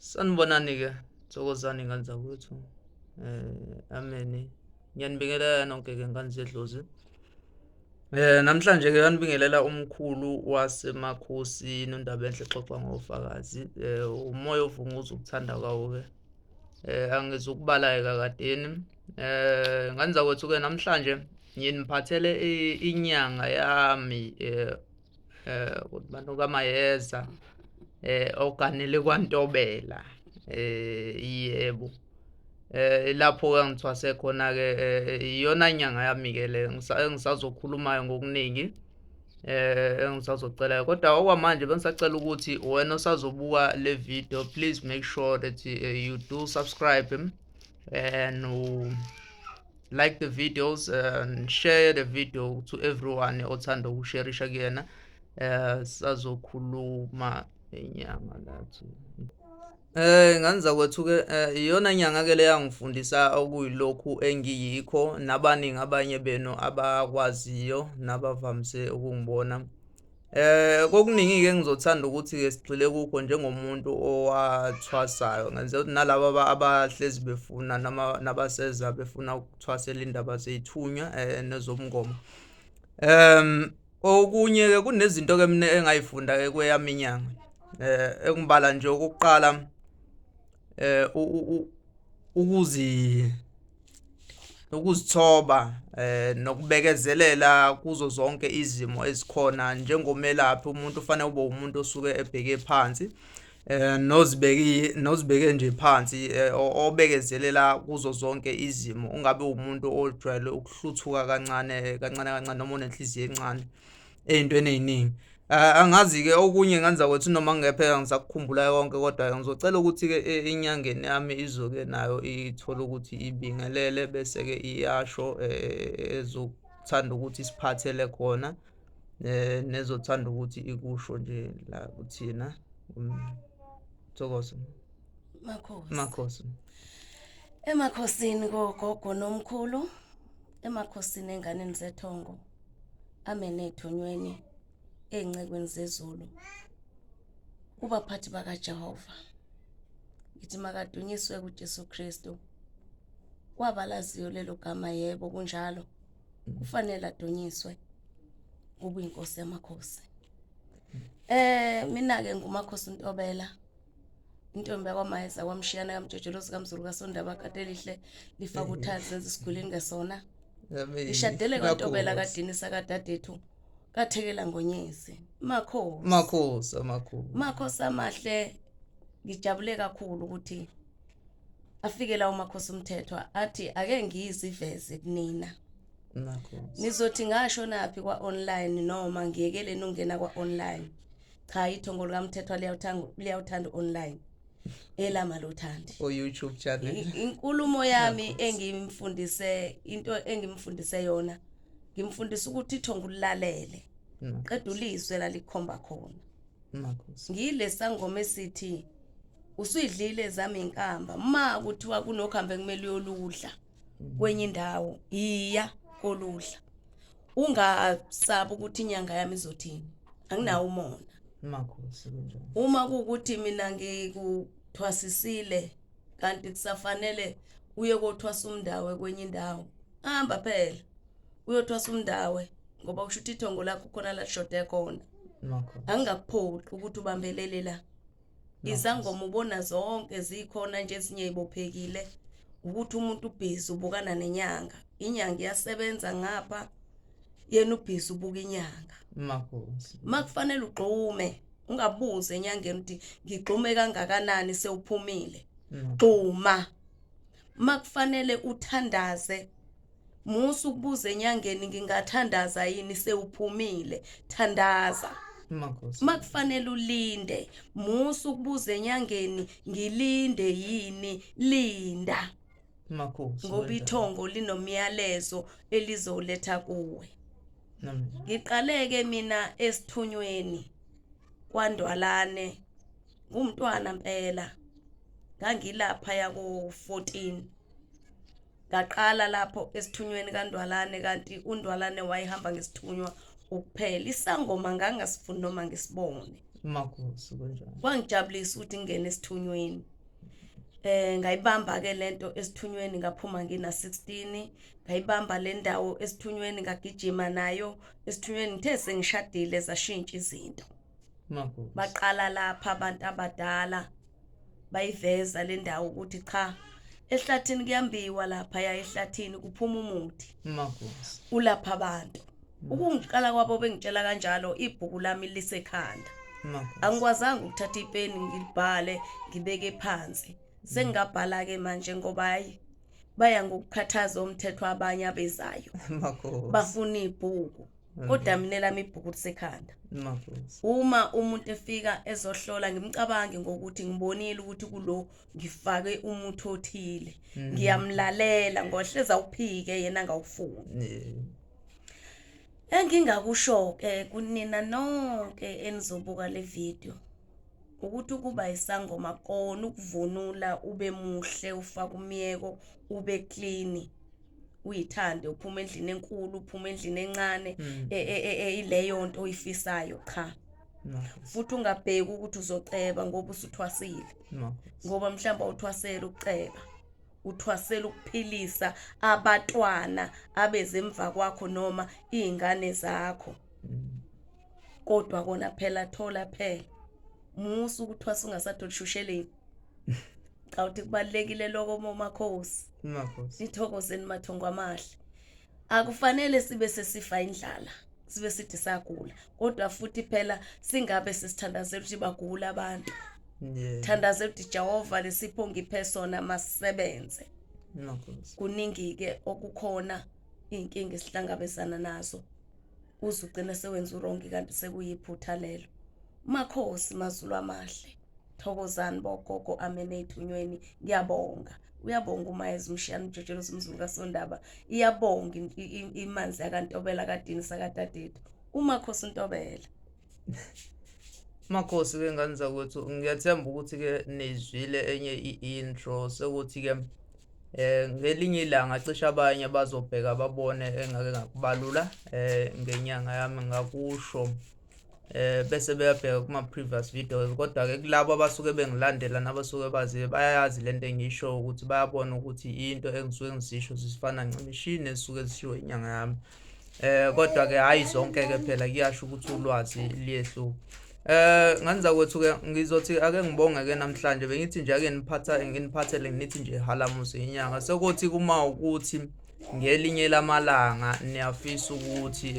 Sanibonani ke, thokozani ngane zakwethu. Ameni. Ngiyanibingelela nonke ke ngane zedlozi. Namhlanje ke ngiyanibingelela umkhulu waseMakhosini uNdaba enhle exoxa ngofakazi. Umoya ovunguza ukuthanda kwawo ke. Angizukubala kakadeni. Ngane zakwethu ke namhlanje nginiphathele inyanga yami ukuthi bantu kaMayeza oganele kwaNtobela. Yebo. Lapho ke ngithwase khona ke iyona nyanga yami ke le engisazokhulumayo ngokuningi engisazocela kodwa okwamanje bengisacela ukuthi wena osazobuka le video, please make sure that you do subscribe and like the videos and share the video to everyone othanda ukusharisha kuyena. Sazokhuluma inyanga lathi. Ngane zakwethu ke iyona nyanga ke le yangifundisa okuyilokhu engiyikho nabaningi abanye benu abakwaziyo nabavamise ukungibona. Kokuningi ke ngizothanda ukuthi ke sigxile kukho njengomuntu owathwasayo. Ngenze ukuthi nalabo abahlezi befuna nabaseza befuna ukuthwasela indaba zezithunywa nezomngomo. Okunye ke kunezinto ke mina engayifunda ke kweyami inyanga. Engibala nje okokuqala ukuzithoba nokubekezelela kuzo zonke izimo ezikhona njengomelaphi. Umuntu ufanele ube umuntu osuke ebheke phansi nozibeke nje phansi obekezelela kuzo zonke izimo. Ungabe umuntu ojwayele ukuhluthuka kancane noma unenhliziyo encane ezintweni eziningi. Angazi ke okunye ngenza ukuthi noma ngingepheka ngisakukhumbula konke kodwa ngizocela ukuthi ke inyangeni yami izoke nayo ithola ukuthi ibingelele bese ke iyasho ezokuthanda ukuthi siphathele khona nezothanda ukuthi ikusho nje la kuthina. Thokoza. Makhosi. Emakhosini gogo nomkhulu, emakhosini enganeni zethongo, amene ethonyweni ezincekweni zezulu, kubaphathi bakaJehova. Ngithi makadunyiswe kuJesu Kristu. Kwabalaziyo lelo gama, yebo kunjalo. Kufanele adunyiswe kube inkosi yamakhosi. Mina ke nguMakhosi uNtobela, intombi yakwaMayeza kwamshiyana kamjojelozi kaMzulu kaSondaba katelihle lifaka uthazi zenza isigulini ngesona. Ishadele kwaNtobela kaDinisa kadadethu kathekela ngonyezi. Makhosi amahle, ngijabule kakhulu ukuthi afike la uMakhosi uMthethwa athi ake ngiziveze kunina. Nizothi ngasho naphi kwa online noma ngiyekeleni ungena kwa online. Cha, ithongo likaMthethwa liyawuthanda online. Elama lothandi. YouTube channel. Inkulumo yami into engimfundise yona, ngimfundisa ukuthi ithongo lilalele. Qeda ulizwe la likhomba khona. Ngile sangoma esithi usuyidlile zami inkamba ma kuthiwa kunokhambe kumele uyoludla kwenye indawo, iya koludla. Ungasabi ukuthi inyanga yami izothini. Anginawo umona. Uma kuukuthi mina ngikuthwasisile kanti kusafanele uye kothwasa umndawe kwenye indawo, hamba phela uyothwasa umndawe ngoba kusho ukuthi ithongo lakho khona la shode khona. Angakuphoqi ukuthi ubambelele la. Izangoma ubona zonke zikhona nje ezinye ibophekile ukuthi umuntu ubhizi ubukana nenyanga. Inyanga iyasebenza ngapha, yena ubhizi ubuka inyanga. Makufanele ugxume, ungabuze enyangeni ukuthi ngigxume kangakanani sewuphumile. Gxuma. Makufanele uthandaze, musu ukubuza enyangeni ngingathandaza yini sewuphumile. Thandaza. Makufanele ulinde, musu ukubuza enyangeni ngilinde yini. Linda. Ngoba ithongo linomyalezo elizoletha kuwe. Ngiqaleke mina esithunyweni kwaNdwalane, umntwana impela. Ngangilapha yako 14. Ngaqala lapho esithunyweni kaNdwalane kanti uNdwalane wayehamba ngesithunywa ukuphela. Isangoma ngangasifuni noma ngisibone. Makhosi kanjani. Kwangijabulisa ukuthi ngingene esithunyweni. ngayibamba ke lento esithunyweni ngaphuma ngina 16, ngayibamba le ndawo esithunyweni ngagijima nayo esithunyweni ngithe sengishadile zashintsha izinto. Baqala lapha abantu abadala bayiveza le ndawo ukuthi cha ehlathini kuyambiwa lapha ya ehlathini kuphuma umuthi ulapha abantu. Ukungiqala kwabo bengitshela kanjalo ibhuku lami lisekhanda. Angikwazanga ukuthatha ipeni ngilibhale ngibeke phansi. Sengabhala ke manje ngoba baya ngokukhathaza umthetho abanye abezayo bafuna ibhuku kodwa mina lami ibhuku lisekhanda. Uma umuntu efika ezohlola ngimcabange ngokuthi ngibonile ukuthi kulo ngifake umuthi othile ngiyamlalela ngohleza uphike yena ngawufuni. Engingakusho ke kunina nonke enizobuka le video ukuthi kuba isangoma kona ukuvunula ube muhle ufaka umyeko ube clean uyithande uphuma endlini enkulu uphuma endlini encane ileyo nto oyifisayo cha. Futhi ungabheki ukuthi uzoceba ngoba usuthwasile ngoba mhlawumbe uthwasela ukuceba uthwasela ukuphilisa abatwana abeze emva kwakho noma izingane zakho. Kodwa kona phela thola phela musu ukuthwasa ungasatholi shusheleni. Cha uthi kubalekile lokho Makhosi. Sithokozeni mathongo amahle. Akufanele sibe sesifa indlala sibe sithi sagula kodwa futhi phela singabe sisithandazela ukuthi bagula abantu. Thandazela ukuthi Jehova lesipho ngiphe sona masisebenze. Kuningi ke okukhona inkinga esihlangabezana nazo uzugcina sewenza urongi kanti sekuyiphutha lelo. Makhosi mazulu amahle. Thokozani bogogo amene ethunyweni ngiyabonga. Uyabonga uMayezi Mshiyana uJojelosi umzulu kaSondaba. Iyabonga imanzi yakantobela kadini sakadadethu. uMakhosi Ntobela. Makhosi ke ngani zakwethu ngiyathemba ukuthi ke nizwile enye intro sekuthi ke ngelinye ilanga cishe abanye bazobheka babone engake ngakubalula ngenyanga yami ngakusho bese beyabheka kuma previous videos kodwa ke kulabo abasuke bengilandela nabasuke bazi bayayazi lento engisho ukuthi bayabona ukuthi into engisuke ngisisho sisifana ncimishini esisuke sishiwo inyanga yami kodwa ke hayi zonke ke phela kuyasho ukuthi ulwazi liyehluka. Nganza kwethu ke ngizothi ake ngibonge ke namhlanje bengithi nje ake nginiphathele ngithi nje halamuzi inyanga sekuthi kuma ukuthi ngelinye lamalanga niyafisa ukuthi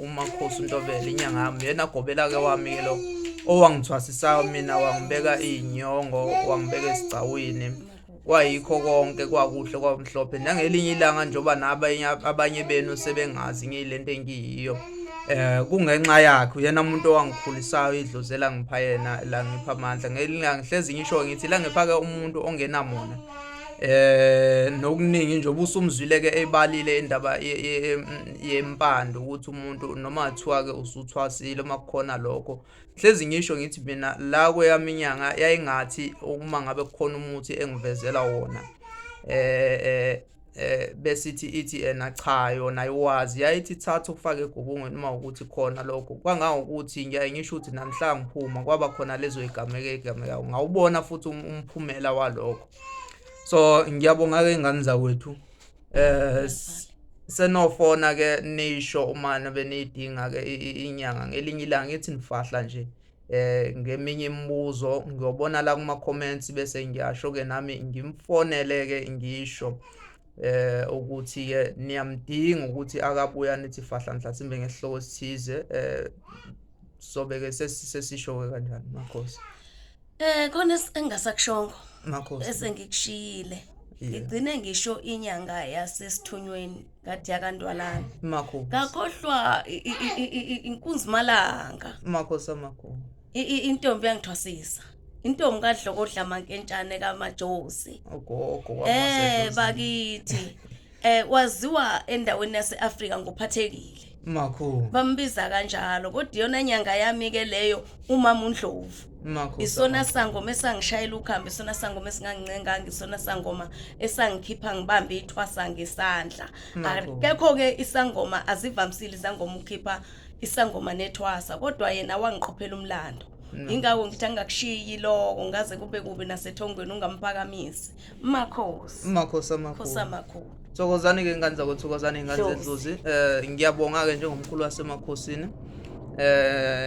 uMakhosi Ntobela inyanga yami yena gobela ke wami ke lo owangithwasisayo mina wangibeka inyongo wangibeka esicawini kwayikho konke kwakuhle kwamhlophe nangelinye ilanga njoba abanye benu sebengazi ngilento engiyiyo kungenxa yakhe yena umuntu owangikhulisayo idlozela ngipha yena la ngipha amandla ngihlezi ngisho ngithi la ngipha ke umuntu ongenamona nokuningi nje ubusumzwile ke ebalile indaba yempando ukuthi umuntu noma kuthiwa ke usuthwasile makukhona lokho hlezi ngisho ngithi mina la kweyaminyanga yayingathi uma ngabe kukhona umuthi engivezela wona besithi ithi ena cha yona ayiwazi yayithi thatha ukufake egubungweni uma ukuthi khona lokho kwangakuthi ngiyaye ngisho ukuthi namhlanje ngiphuma kwaba khona lezo igameke ngawubona futhi umphumela walokho. So ngiyabonga ke ingane zakwethu senofona ke nisho umana benidinga ke inyanga ngelinye ilanga ngithi nifahla nje ngeminye imibuzo ngiyobona la kuma comments bese ngiyasho ke nami ngimfonele ke ngisho ukuthi ke niyamdinga ukuthi akabuya nithi fahla mhlasimbe ngesihloko esithize sobe ke sesisho ke kanjani Makhosi. Khona engasakushongo Makhosi esengikushiyile ngigcine ngisho inyanga yasesithunyweni kade yakandwalana Makhosi ngakhohlwa inkunzi malanga Makhosi amakhulu intombi yangithwasisa intombi kaDlokodla Mankentshane kaMajosi ogogo bakithi waziwa endaweni yaseAfrika ngophathekile Makhulu bambiza kanjalo kodwa yona nyanga yami ke leyo uMama uNdlovu isona sangoma esangishayela ukhambe isona sangoma esingangincenga ngisona sangoma esangikhipha ngibambe ithwasa ngesandla akekho ke isangoma azivamsile izangoma ukhipha isangoma nethwasa kodwa yena wangiqophela umlando Ingakho ngithi angakushiyi lo ungaze kube kubi nasethongweni ungamphakamisi. Makhosi amakhulu. Thokozani-ke ingane zakwethu, thokozani ingane zedlozi. Ngiyabonga-ke njengomkhulu wasemakhosini.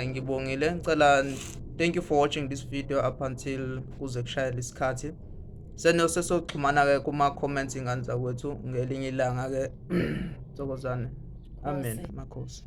Ngibongile. Ngicela thank you for watching this video up until kuze kushayela isikhathi. Sesoxhumana-ke kuma-comments ingane zakwethu ngelinye ilanga-ke. Thokozani. Amen. Makhosi.